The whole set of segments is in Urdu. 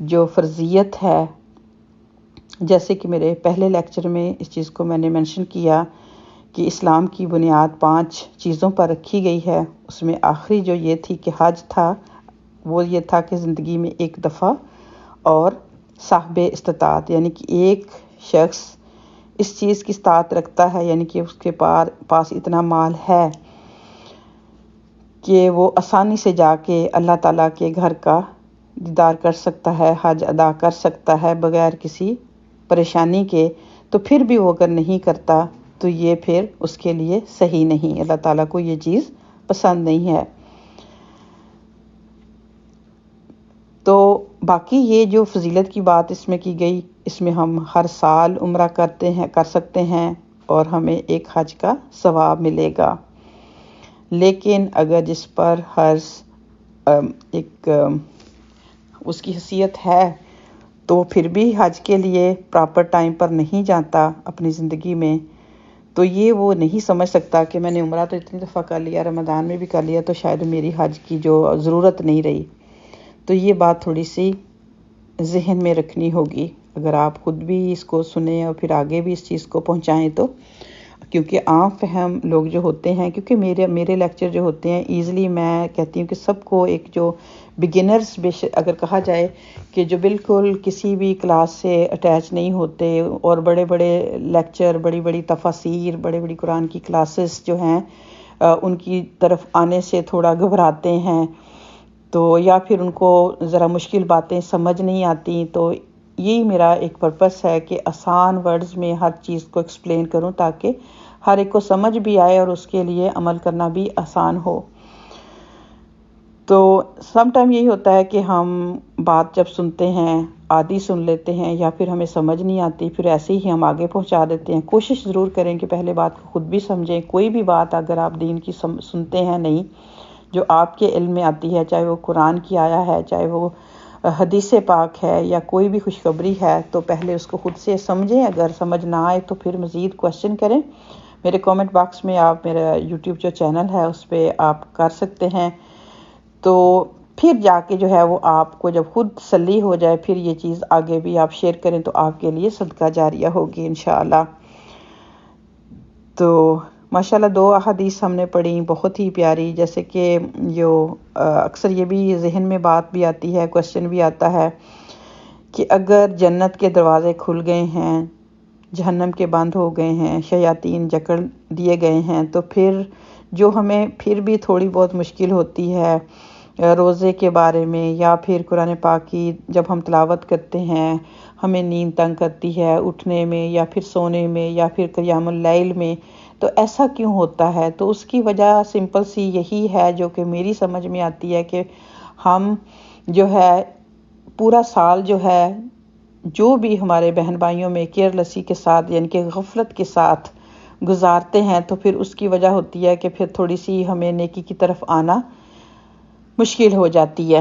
جو فرضیت ہے، جیسے کہ میرے پہلے لیکچر میں اس چیز کو میں نے مینشن کیا کہ اسلام کی بنیاد 5 چیزوں پر رکھی گئی ہے، اس میں آخری جو یہ تھی کہ حج تھا، وہ یہ تھا کہ زندگی میں ایک دفعہ اور صاحب استطاعت، یعنی کہ ایک شخص اس چیز کی استطاعت رکھتا ہے، یعنی کہ اس کے پاس اتنا مال ہے کہ وہ آسانی سے جا کے اللہ تعالیٰ کے گھر کا دیدار کر سکتا ہے، حج ادا کر سکتا ہے بغیر کسی پریشانی کے، تو پھر بھی وہ اگر نہیں کرتا تو یہ پھر اس کے لیے صحیح نہیں، اللہ تعالیٰ کو یہ چیز پسند نہیں ہے۔ تو باقی یہ جو فضیلت کی بات اس میں کی گئی، اس میں ہم ہر سال عمرہ کر سکتے ہیں اور ہمیں ایک حج کا ثواب ملے گا، لیکن اگر جس پر اس کی حیثیت ہے تو پھر بھی حج کے لیے پراپر ٹائم پر نہیں جاتا اپنی زندگی میں، تو یہ وہ نہیں سمجھ سکتا کہ میں نے عمرہ تو اتنی دفعہ کر لیا، رمضان میں بھی کر لیا، تو شاید میری حج کی جو ضرورت نہیں رہی۔ تو یہ بات تھوڑی سی ذہن میں رکھنی ہوگی، اگر آپ خود بھی اس کو سنیں اور پھر آگے بھی اس چیز کو پہنچائیں تو، کیونکہ عام فہم لوگ جو ہوتے ہیں، کیونکہ میرے لیکچر جو ہوتے ہیں ایزلی میں کہتی ہوں کہ سب کو ایک جو بگنرز اگر کہا جائے کہ جو بالکل کسی بھی کلاس سے اٹیچ نہیں ہوتے اور بڑے بڑے لیکچر، بڑی بڑی تفاسیر، بڑی بڑی قرآن کی کلاسز جو ہیں ان کی طرف آنے سے تھوڑا گھبراتے ہیں، تو یا پھر ان کو ذرا مشکل باتیں سمجھ نہیں آتی، تو یہی میرا ایک پرپس ہے کہ آسان ورڈز میں ہر چیز کو ایکسپلین کروں تاکہ ہر ایک کو سمجھ بھی آئے اور اس کے لیے عمل کرنا بھی آسان ہو۔ تو سم ٹائم یہی ہوتا ہے کہ ہم بات جب سنتے ہیں آدھی سن لیتے ہیں یا پھر ہمیں سمجھ نہیں آتی، پھر ایسے ہی ہم آگے پہنچا دیتے ہیں۔ کوشش ضرور کریں کہ پہلے بات کو خود بھی سمجھیں، کوئی بھی بات اگر آپ دین کی سنتے ہیں نہیں جو آپ کے علم میں آتی ہے، چاہے وہ قرآن کی آیا ہے، چاہے وہ حدیث پاک ہے یا کوئی بھی خوشخبری ہے، تو پہلے اس کو خود سے سمجھیں، اگر سمجھ نہ آئے تو پھر مزید کوشچن کریں۔ میرے کامنٹ باکس میں آپ میرا یوٹیوب جو چینل ہے اس پہ آپ کر سکتے ہیں، تو پھر جا کے جو ہے وہ آپ کو جب خود تسلی ہو جائے پھر یہ چیز آگے بھی آپ شیئر کریں تو آپ کے لیے صدقہ جاریہ ہوگی انشاءاللہ۔ تو ماشاءاللہ 2 احادیث ہم نے پڑھی بہت ہی پیاری، جیسے کہ جو اکثر یہ بھی ذہن میں بات بھی آتی ہے، کوشچن بھی آتا ہے کہ اگر جنت کے دروازے کھل گئے ہیں، جہنم کے بند ہو گئے ہیں، شیاطین جکڑ دیے گئے ہیں، تو پھر جو ہمیں پھر بھی تھوڑی بہت مشکل ہوتی ہے روزے کے بارے میں یا پھر قرآن پاک کی جب ہم تلاوت کرتے ہیں ہمیں نیند تنگ کرتی ہے اٹھنے میں یا پھر سونے میں یا پھر قیام اللیل میں، تو ایسا کیوں ہوتا ہے؟ تو اس کی وجہ سمپل سی یہی ہے جو کہ میری سمجھ میں آتی ہے کہ ہم جو ہے پورا سال جو ہے جو بھی ہمارے بہن بھائیوں میں کیئرلیسی کے ساتھ یعنی کہ غفلت کے ساتھ گزارتے ہیں، تو پھر اس کی وجہ ہوتی ہے کہ پھر تھوڑی سی ہمیں نیکی کی طرف آنا مشکل ہو جاتی ہے۔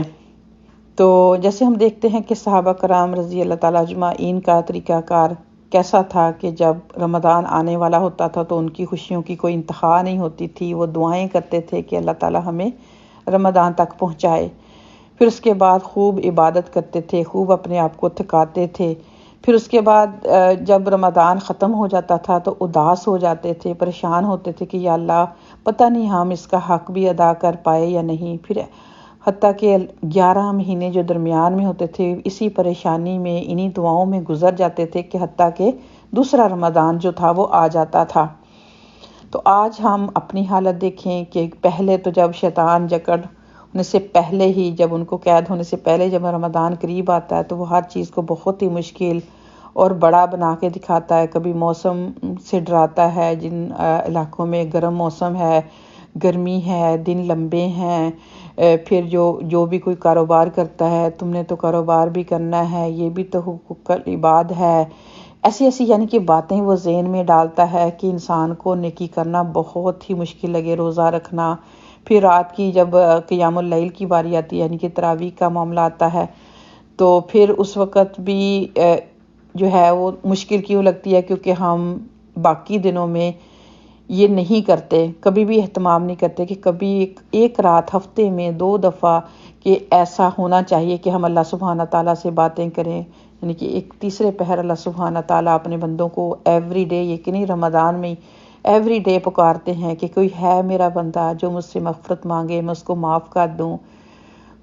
تو جیسے ہم دیکھتے ہیں کہ صحابہ کرام رضی اللہ تعالیٰ اجمعین کا طریقہ کار کیسا تھا کہ جب رمضان آنے والا ہوتا تھا تو ان کی خوشیوں کی کوئی انتہا نہیں ہوتی تھی، وہ دعائیں کرتے تھے کہ اللہ تعالیٰ ہمیں رمضان تک پہنچائے، پھر اس کے بعد خوب عبادت کرتے تھے، خوب اپنے آپ کو تھکاتے تھے، پھر اس کے بعد جب رمضان ختم ہو جاتا تھا تو اداس ہو جاتے تھے، پریشان ہوتے تھے کہ یا اللہ پتہ نہیں ہم اس کا حق بھی ادا کر پائے یا نہیں، پھر حتیٰ کہ 11 مہینے جو درمیان میں ہوتے تھے اسی پریشانی میں انہی دعاؤں میں گزر جاتے تھے کہ حتیٰ کہ دوسرا رمضان جو تھا وہ آ جاتا تھا۔ تو آج ہم اپنی حالت دیکھیں کہ پہلے تو جب شیطان جکڑنے سے پہلے ہی، جب ان کو قید ہونے سے پہلے جب رمضان قریب آتا ہے تو وہ ہر چیز کو بہت ہی مشکل اور بڑا بنا کے دکھاتا ہے، کبھی موسم سے ڈراتا ہے، جن علاقوں میں گرم موسم ہے، گرمی ہے، دن لمبے ہیں، پھر جو بھی کوئی کاروبار کرتا ہے تم نے تو کاروبار بھی کرنا ہے، یہ بھی تو حقوق العباد ہے، ایسی یعنی کہ باتیں وہ ذہن میں ڈالتا ہے کہ انسان کو نیکی کرنا بہت ہی مشکل لگے، روزہ رکھنا، پھر رات کی جب قیام اللیل کی باری آتی ہے یعنی کہ تراویح کا معاملہ آتا ہے تو پھر اس وقت بھی جو ہے وہ مشکل کیوں لگتی ہے؟ کیونکہ ہم باقی دنوں میں یہ نہیں کرتے، کبھی بھی اہتمام نہیں کرتے کہ کبھی ایک رات ہفتے میں 2 دفعہ کہ ایسا ہونا چاہیے کہ ہم اللہ سبحانہ تعالیٰ سے باتیں کریں، یعنی کہ ایک تیسرے پہر اللہ سبحانہ تعالیٰ اپنے بندوں کو ایوری ڈے، یہ کہ نہیں رمضان میں ایوری ڈے پکارتے ہیں کہ کوئی ہے میرا بندہ جو مجھ سے مغفرت مانگے، میں اس کو معاف کر دوں،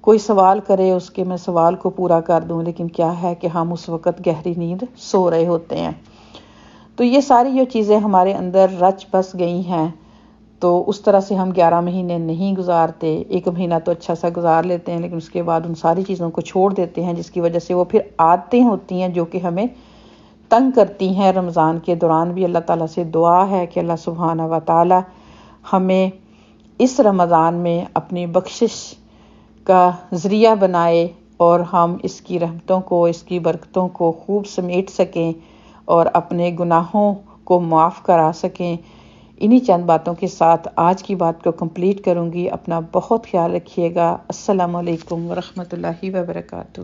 کوئی سوال کرے اس کے میں سوال کو پورا کر دوں۔ لیکن کیا ہے کہ ہم اس وقت گہری نیند سو رہے ہوتے ہیں۔ تو یہ ساری جو چیزیں ہمارے اندر رچ بس گئی ہیں، تو اس طرح سے ہم 11 مہینے نہیں گزارتے، 1 مہینہ تو اچھا سا گزار لیتے ہیں، لیکن اس کے بعد ان ساری چیزوں کو چھوڑ دیتے ہیں، جس کی وجہ سے وہ پھر عادتیں ہوتی ہیں جو کہ ہمیں تنگ کرتی ہیں۔ رمضان کے دوران بھی اللہ تعالیٰ سے دعا ہے کہ اللہ سبحانہ و تعالیٰ ہمیں اس رمضان میں اپنی بخشش کا ذریعہ بنائے اور ہم اس کی رحمتوں کو، اس کی برکتوں کو خوب سمیٹ سکیں اور اپنے گناہوں کو معاف کرا سکیں۔ انہی چند باتوں کے ساتھ آج کی بات کو کمپلیٹ کروں گی۔ اپنا بہت خیال رکھیے گا۔ السلام علیکم ورحمۃ اللہ وبرکاتہ۔